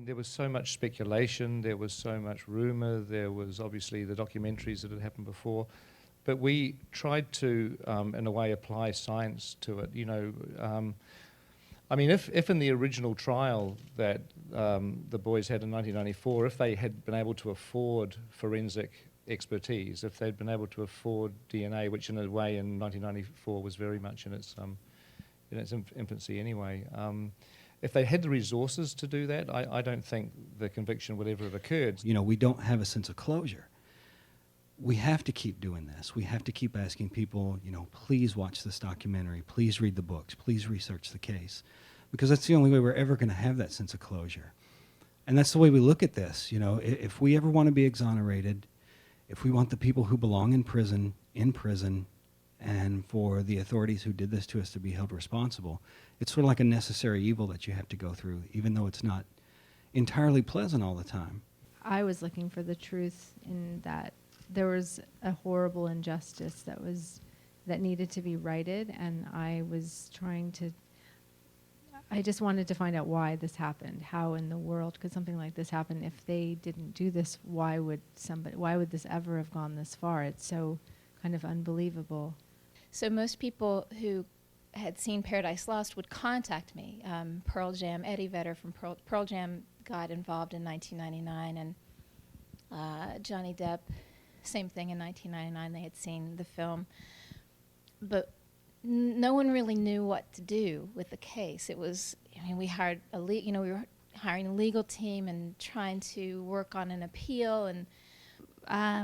mean, there was so much speculation, there was so much rumor, there was obviously the documentaries that had happened before, but we tried to, in a way, apply science to it. You know, I mean, if in the original trial that the boys had in 1994, if they had been able to afford forensic expertise, if they'd been able to afford DNA, which in a way in 1994 was very much in its infancy anyway, if they had the resources to do that, I don't think the conviction would ever have occurred. You know, we don't have a sense of closure. We have to keep doing this. We have to keep asking people, you know, please watch this documentary, please read the books, please research the case, because that's the only way we're ever going to have that sense of closure. And that's the way we look at this. You know, if we ever want to be exonerated, if we want the people who belong in prison, and for the authorities who did this to us to be held responsible, it's sort of like a necessary evil that you have to go through, even though it's not entirely pleasant all the time. I was looking for the truth in that there was a horrible injustice that needed to be righted, and I just wanted to find out why this happened. How in the world could something like this happen? If they didn't do this, why would this ever have gone this far? It's so kind of unbelievable. So most people who had seen Paradise Lost would contact me. Pearl Jam, Eddie Vedder from Pearl Jam got involved in 1999, and Johnny Depp, same thing in 1999. They had seen the film, but no one really knew what to do with the case. It was, I mean, we hired we were hiring a legal team and trying to work on an appeal, and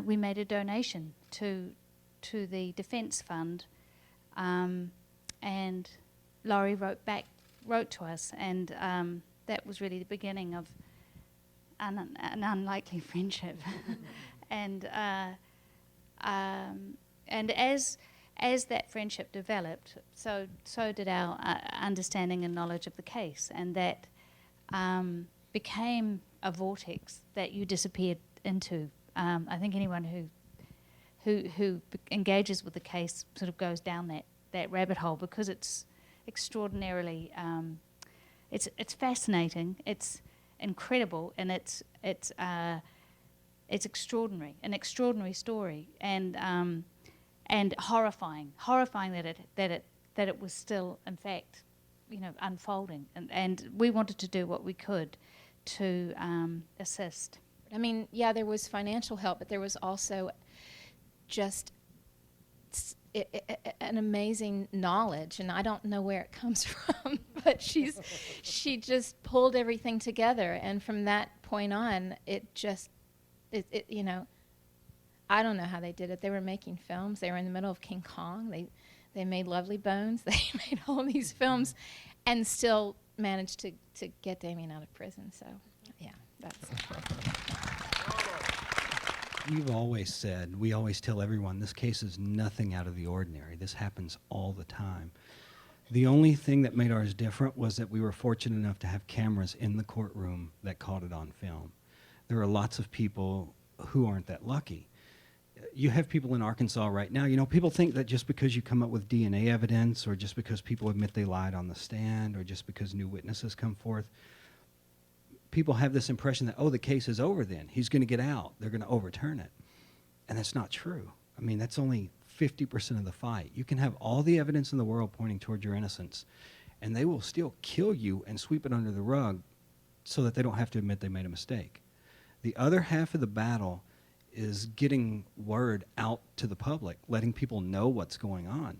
we made a donation to the defense fund, and Lorri wrote to us, and that was really the beginning of an unlikely friendship. And as that friendship developed, so did our understanding and knowledge of the case, and that became a vortex that you disappeared into. I think anyone who engages with the case sort of goes down that rabbit hole, because it's extraordinarily, it's fascinating, it's incredible, and it's extraordinary, an extraordinary story, and horrifying that it was still, in fact, unfolding, and we wanted to do what we could to assist. I mean, yeah, there was financial help, but there was also just an amazing knowledge, and I don't know where it comes from, but she just pulled everything together, and from that point on, it I don't know how they did it. They were making films. They were in the middle of King Kong. They made Lovely Bones. They made all these films, and still managed to get Damien out of prison. So, yeah, that's. We've always said, we always tell everyone, this case is nothing out of the ordinary. This happens all the time. The only thing that made ours different was that we were fortunate enough to have cameras in the courtroom that caught it on film. There are lots of people who aren't that lucky. You have people in Arkansas right now, people think that just because you come up with DNA evidence, or just because people admit they lied on the stand, or just because new witnesses come forth, people have this impression that, the case is over then. He's going to get out. They're going to overturn it. And that's not true. I mean, that's only 50% of the fight. You can have all the evidence in the world pointing toward your innocence, and they will still kill you and sweep it under the rug so that they don't have to admit they made a mistake. The other half of the battle is getting word out to the public, letting people know what's going on.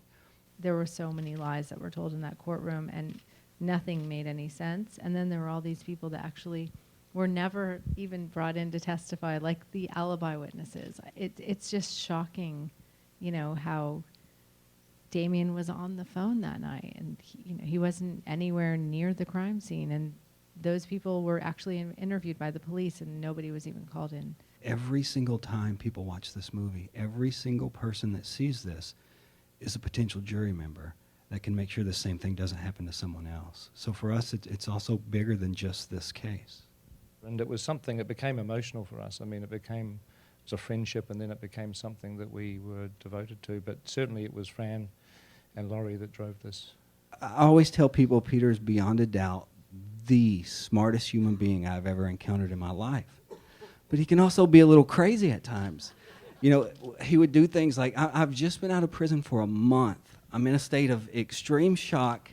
There were so many lies that were told in that courtroom, and nothing made any sense. And then there were all these people that actually were never even brought in to testify, like the alibi witnesses. It's just shocking, how Damien was on the phone that night, and he wasn't anywhere near the crime scene, and those people were actually interviewed by the police, and nobody was even called in. Every single time people watch this movie, every single person that sees this is a potential jury member that can make sure the same thing doesn't happen to someone else. So for us, it's also bigger than just this case. And it was something that became emotional for us. I mean, it was a friendship, and then it became something that we were devoted to. But certainly it was Fran and Lorri that drove this. I always tell people, Peter's beyond a doubt the smartest human being I've ever encountered in my life. But he can also be a little crazy at times. You know, he would do things like, I've just been out of prison for a month. I'm in a state of extreme shock,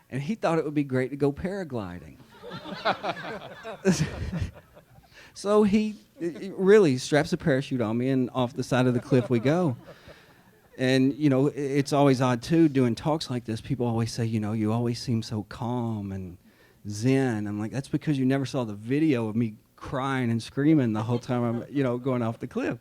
and he thought it would be great to go paragliding. So he really straps a parachute on me, and off the side of the cliff we go. And, you know, it's always odd, too, doing talks like this. People always say, you know, you always seem so calm and zen. I'm like, that's because you never saw the video of me crying and screaming the whole time I'm, you know, going off the cliff.